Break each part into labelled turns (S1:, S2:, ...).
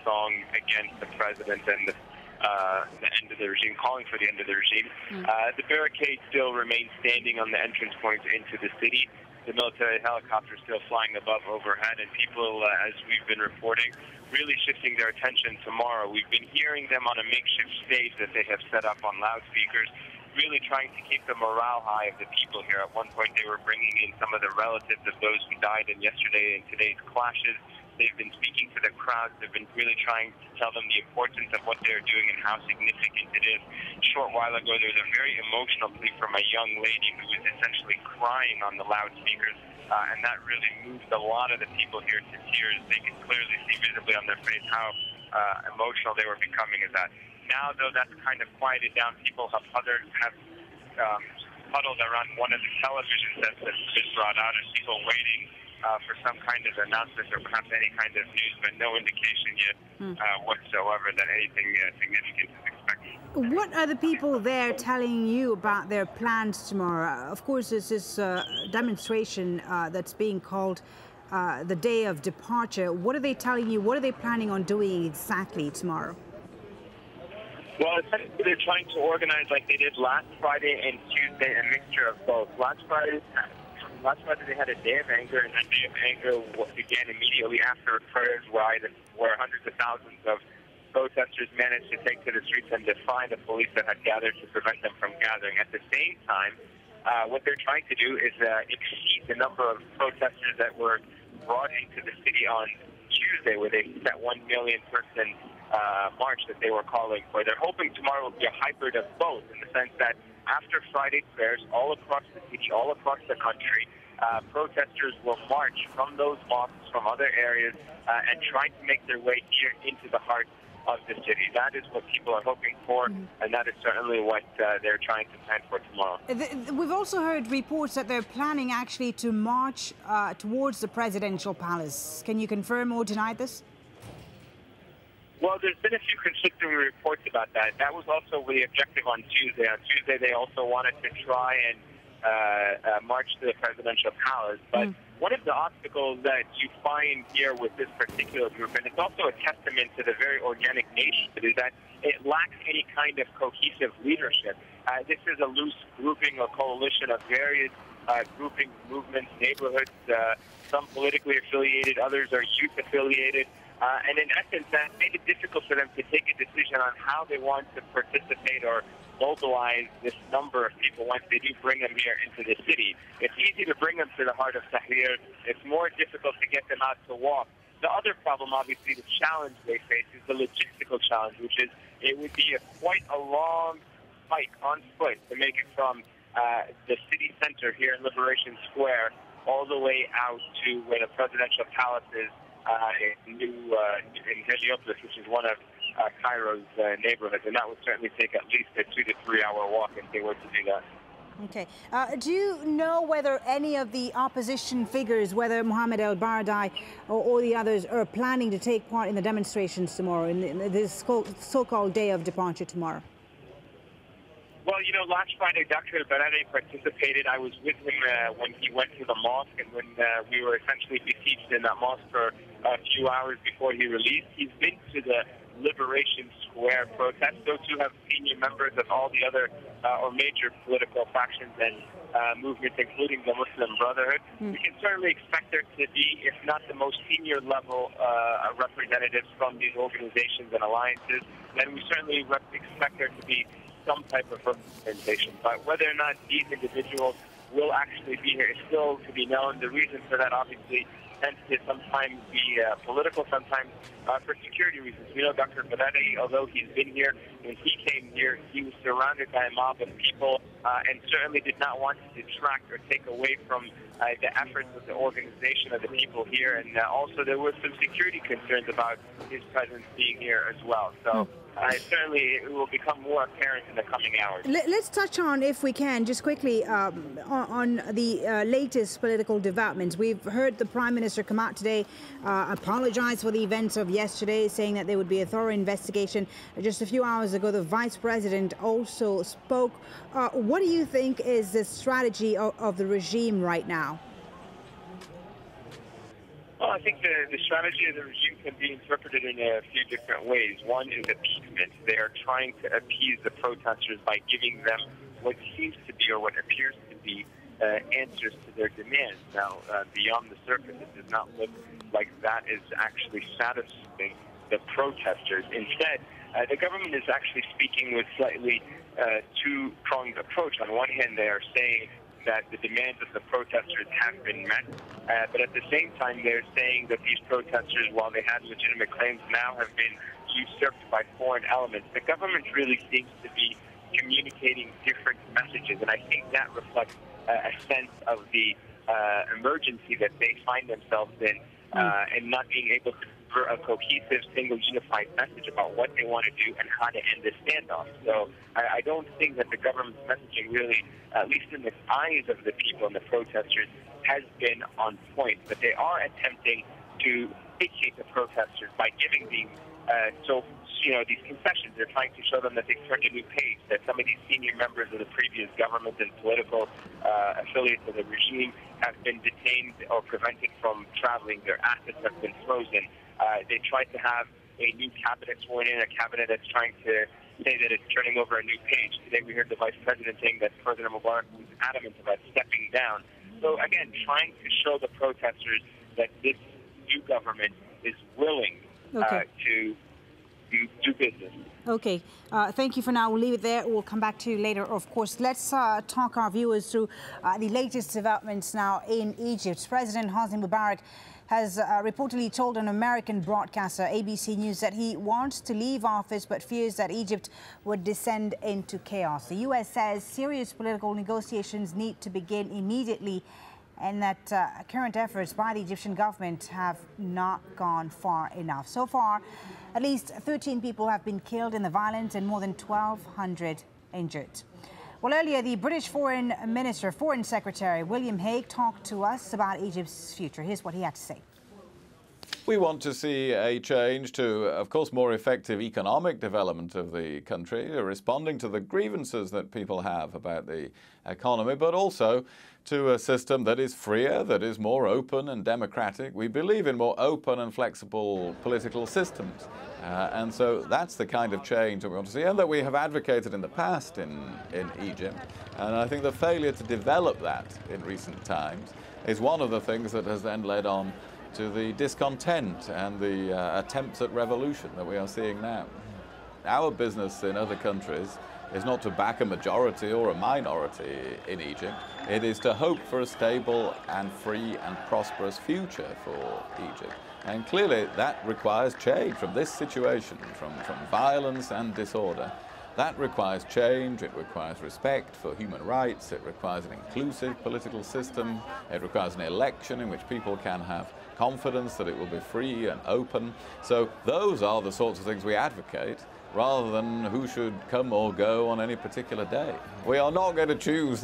S1: song against the president and the end of the regime, calling for the end of the regime. The barricade still remains standing on the entrance points into the city. The military helicopter is still flying above overhead, and people, as we've been reporting, really shifting their attention tomorrow. We've been hearing them on a makeshift stage that they have set up on loudspeakers, really trying to keep the morale high of the people here. At one point, they were bringing in some of the relatives of those who died in yesterday and today's clashes. They've been speaking to the crowds. They've been really trying to tell them the importance of what they're doing and how significant it is. A short while ago, there was a very emotional plea from a young lady who was essentially crying on the loudspeakers, and that really moved a lot of the people here to tears. They could clearly see visibly on their face how emotional they were becoming at that. Now, though, that's kind of quieted down. People have huddled around one of the television sets that's been brought out, and people waiting for some kind of announcement or perhaps any kind of news, but no indication yet whatsoever that anything significant is expected.
S2: What are the people there telling you about their plans tomorrow? Of course, there's this demonstration that's being called the Day of Departure. What are they telling you? What are they planning on doing exactly tomorrow?
S1: Well, essentially, they're trying to organize like they did last Friday and Tuesday, a mixture of both. Last Friday, they had a day of anger, and that day of anger began immediately after prayers where hundreds of thousands of protesters managed to take to the streets and defy the police that had gathered to prevent them from gathering. At the same time, what they're trying to do is exceed the number of protesters that were brought into the city on Tuesday, where they set 1 million person march that they were calling for. They're hoping tomorrow will be a hybrid of both, in the sense that after Friday prayers all across the city, all across the country, protesters will march from those mosques, from other areas, and try to make their way here into the heart of the city. That is what people are hoping for, and that is certainly what they're trying to plan for tomorrow.
S2: We've also heard reports that they're planning actually to march towards the presidential palace. Can you confirm or deny this?
S1: Well, there's been a few conflicting reports about that. That was also the objective on Tuesday. On Tuesday, they also wanted to try and march to the presidential palace. But one of the obstacles that you find here with this particular group, and it's also a testament to the very organic nature, is that it lacks any kind of cohesive leadership. This is a loose grouping or coalition of various groupings, movements, neighborhoods, some politically affiliated, others are youth affiliated. And in essence, that made it difficult for them to take a decision on how they want to participate or mobilize this number of people once they do bring them here into the city. It's easy to bring them to the heart of Tahrir. It's more difficult to get them out to walk. The other problem, obviously, the challenge they face is the logistical challenge, which is it would be quite a long hike on foot to make it from the city center here in Liberation Square all the way out to where the presidential palace is in Heliopolis, which is one of Cairo's neighborhoods, and that would certainly take at least a 2 to 3 hour walk if they were to do that.
S2: Okay. Do you know whether any of the opposition figures, whether Mohammed El-Baradei or the others, are planning to take part in the demonstrations tomorrow, in this so-called Day of Departure tomorrow?
S1: Well, you know, last Friday, Dr. El-Baradei participated. I was with him when he went to the mosque, and when we were essentially besieged in that mosque for a few hours before he released. He's been to the Liberation Square protest. Those who have senior members of all the other or major political factions and movements, including the Muslim Brotherhood. We can certainly expect there to be, if not the most senior level representatives from these organizations and alliances, then we certainly expect there to be some type of representation. But whether or not these individuals will actually be here is still to be known. The reason for that, obviously, tends to sometimes be political, sometimes for security reasons. We know Dr. El-Baradei, although he's been here, when he came here, he was surrounded by a mob of people and certainly did not want to detract or take away from the efforts of the organization of the people here. And also there were some security concerns about his presence being here as well. So certainly it will become more apparent in the coming hours.
S2: Let's touch on, if we can, just quickly on the latest political developments. We've heard the Prime Minister come out today, apologize for the events of yesterday, saying that there would be a thorough investigation. Just a few hours ago, the Vice President also spoke. What do you think is the strategy of the regime right now?
S1: Well, I think the strategy of the regime can be interpreted in a few different ways. One is appeasement. They are trying to appease the protesters by giving them what seems to be, or what appears to be, answers to their demands. Now, beyond the surface, it does not look like that is actually satisfying the protesters. Instead, the government is actually speaking with slightly two-pronged approach. On one hand, they are saying that the demands of the protesters have been met, but at the same time, they're saying that these protesters, while they had legitimate claims, now have been usurped by foreign elements. The government really seems to be communicating different messages, and I think that reflects a sense of the emergency that they find themselves in, and not being able to deliver a cohesive, single, unified message about what they want to do and how to end the standoff. So I don't think that the government's messaging really, at least in the eyes of the people and the protesters, has been on point. But they are attempting to placate the protesters by giving these these concessions. They're trying to show them that they've turned a new page, that some of these senior members of the previous government and political affiliates of the regime have been detained or prevented from traveling. Their assets have been frozen. They tried to have a new cabinet sworn in, a cabinet that's trying to say that it's turning over a new page. Today we heard the vice president saying that President Mubarak was adamant about stepping down. So again, trying to show the protesters that this new government is willing to do business.
S2: Okay, thank you for now. We'll leave it there. We'll come back to you later, of course. Let's talk our viewers through the latest developments now in Egypt. President Hosni Mubarak has reportedly told an American broadcaster, ABC News, that he wants to leave office but fears that Egypt would descend into chaos. The U.S. says serious political negotiations need to begin immediately, and that current efforts by the Egyptian government have not gone far enough. So far, at least 13 people have been killed in the violence and more than 1,200 injured. Well, earlier, the British Foreign Secretary William Hague talked to us about Egypt's future. Here's what he had to say.
S3: We want to see a change to, of course, more effective economic development of the country, responding to the grievances that people have about the economy, but also to a system that is freer, that is more open and democratic. We believe in more open and flexible political systems. And so that's the kind of change that we want to see and that we have advocated in the past in Egypt. And I think the failure to develop that in recent times is one of the things that has then led on to the discontent and the attempts at revolution that we are seeing now. Our business in other countries is not to back a majority or a minority in Egypt. It is to hope for a stable and free and prosperous future for Egypt. And clearly that requires change from this situation, from violence and disorder. That requires change, it requires respect for human rights, it requires an inclusive political system, it requires an election in which people can have confidence that it will be free and open. So those are the sorts of things we advocate, rather than who should come or go on any particular day. We are not going to choose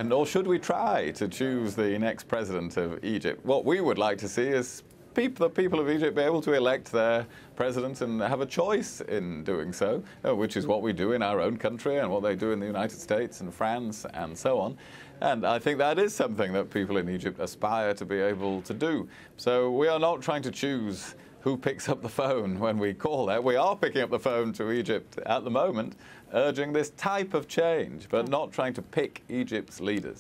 S3: nor should we try to choose the next president of Egypt. What we would like to see is the people of Egypt be able to elect their president and have a choice in doing so, which is what we do in our own country and what they do in the United States and France and so on. And I think that is something that people in Egypt aspire to be able to do. So we are not trying to choose who picks up the phone when we call that. We are picking up the phone to Egypt at the moment, urging this type of change, but not trying to pick Egypt's leaders.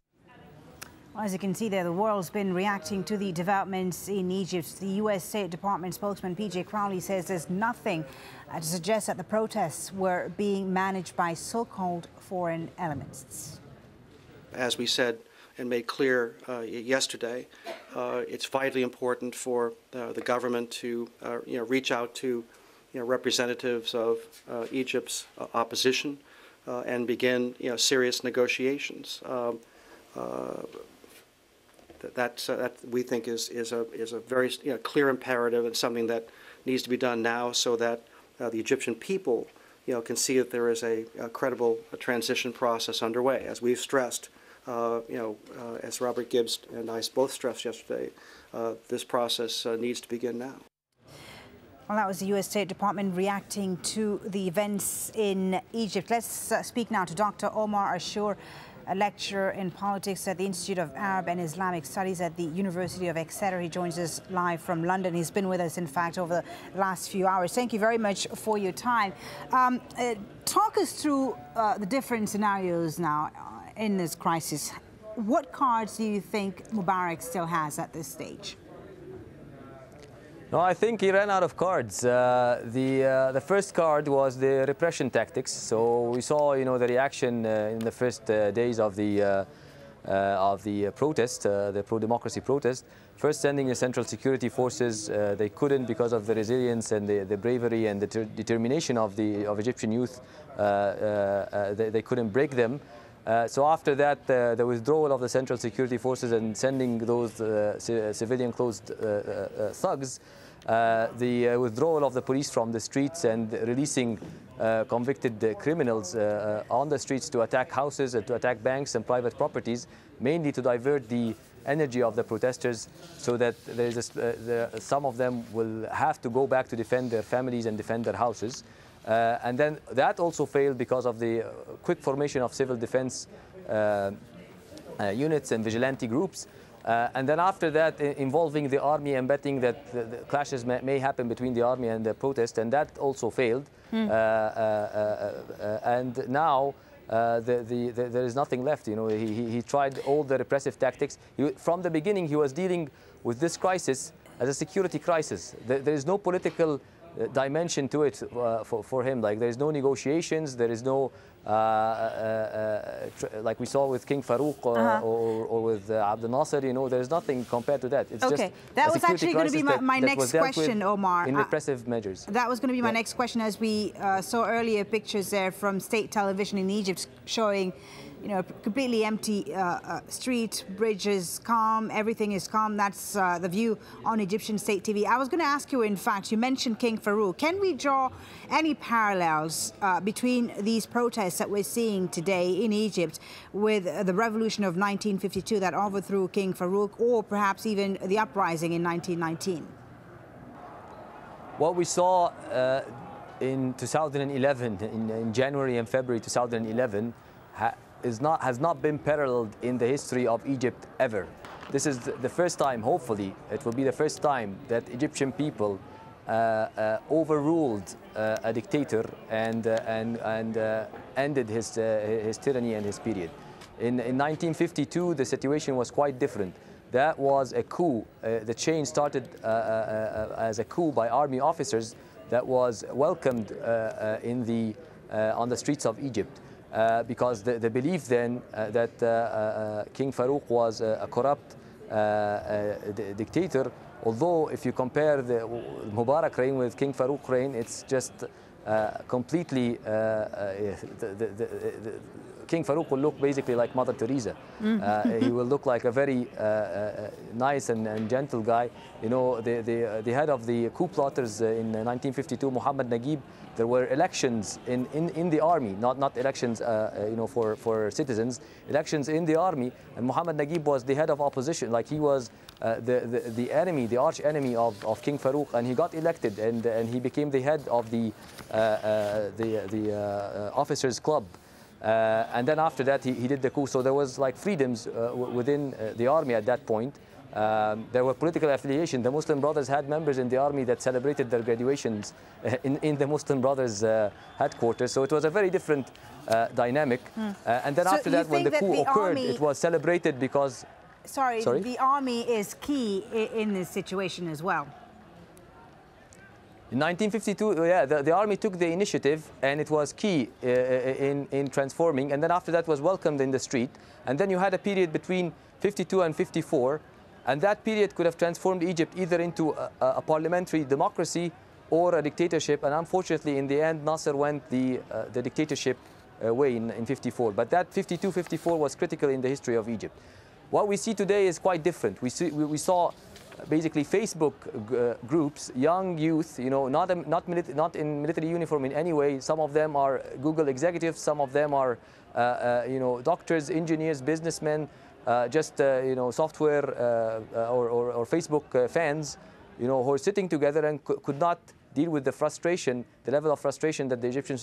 S2: Well, as you can see there, the world's been reacting to the developments in Egypt. The U.S. State Department spokesman P.J. Crowley says there's nothing to suggest that the protests were being managed by so-called foreign elements.
S4: As we said and made clear yesterday, it's vitally important for the government to reach out to representatives of Egypt's opposition and begin serious negotiations. That we think is a very clear imperative and something that needs to be done now, so that the Egyptian people can see that there is a credible transition process underway. As we've stressed, as Robert Gibbs and I both stressed yesterday, this process needs to begin now.
S2: Well, that was the U.S. State Department reacting to the events in Egypt. Let's speak now to Dr. Omar Ashur. a lecturer in politics at the Institute of Arab and Islamic Studies at the University of Exeter. He joins us live from London. He's been with us, in fact, over the last few hours. Thank you very much for your time. Talk us through the different scenarios now in this crisis. What cards do you think Mubarak still has at this stage?
S5: No, I think he ran out of cards. The first card was the repression tactics. So we saw, the reaction in the first days of the protest, the pro-democracy protest. First, sending the central security forces, they couldn't because of the resilience and the bravery and the determination of Egyptian youth. They couldn't break them. So after that, the withdrawal of the central security forces and sending those civilian-clothed thugs, the withdrawal of the police from the streets and releasing convicted criminals on the streets to attack houses and to attack banks and private properties, mainly to divert the energy of the protesters so that some of them will have to go back to defend their families and defend their houses. And then that also failed because of the quick formation of civil defense units and vigilante groups. And then after that, involving the army and betting that the clashes may happen between the army and the protest, and that also failed. And now there is nothing left. He tried all the repressive tactics. From the beginning, he was dealing with this crisis as a security crisis. There is no political dimension to it for him. Like, there is no negotiations, there is no like we saw with King Farouk or with Abdel Nasser, there is nothing compared to that. It's
S2: okay, that was actually going to be my next question, Omar.
S5: In repressive measures.
S2: That was going to be my next question, as we saw earlier pictures there from state television in Egypt showing completely empty street, bridges, calm, everything is calm. That's the view on Egyptian state TV. I was going to ask you, in fact, you mentioned King Farouk. Can we draw any parallels between these protests that we're seeing today in Egypt with the revolution of 1952 that overthrew King Farouk, or perhaps even the uprising in 1919?
S5: What we saw in 2011, in January and February 2011, has not been paralleled in the history of Egypt ever. This is the first time, hopefully, it will be the first time that Egyptian people overruled a dictator and ended his tyranny and his period. In 1952, the situation was quite different. That was a coup. The change started as a coup by army officers that was welcomed on the streets of Egypt. Because the belief then that King Farouk was a corrupt dictator, although if you compare the Mubarak reign with King Farouk reign, it's just completely, King Farouk will look basically like Mother Teresa. He will look like a very nice and gentle guy. The head of the coup plotters in 1952, Muhammad Naguib, there were elections in the army, not elections for citizens, elections in the army, and Muhammad Naguib was the head of opposition. Like, he was the enemy, the arch enemy of King Farouk, and he got elected, and he became the head of the officers club. And then after that, he did the coup. So there was like freedoms within the army at that point. There were political affiliation. The Muslim Brothers had members in the army that celebrated their graduations in the Muslim Brothers headquarters. So it was a very different dynamic. And then after that, when the coup occurred, it was celebrated because...
S2: Sorry, the army is key in this situation as well.
S5: In 1952, yeah, the army took the initiative, and it was key in transforming. And then after that was welcomed in the street. And then you had a period between 52 and 54. And that period could have transformed Egypt either into a parliamentary democracy or a dictatorship. And unfortunately, in the end, Nasser went the dictatorship way in 54. But that 52-54 was critical in the history of Egypt. What we see today is quite different. We saw basically Facebook groups, young youth, not in military uniform in any way. Some of them are Google executives. Some of them are, doctors, engineers, businessmen. Just software or Facebook fans, who are sitting together and could not deal with the frustration, the level of frustration that the Egyptian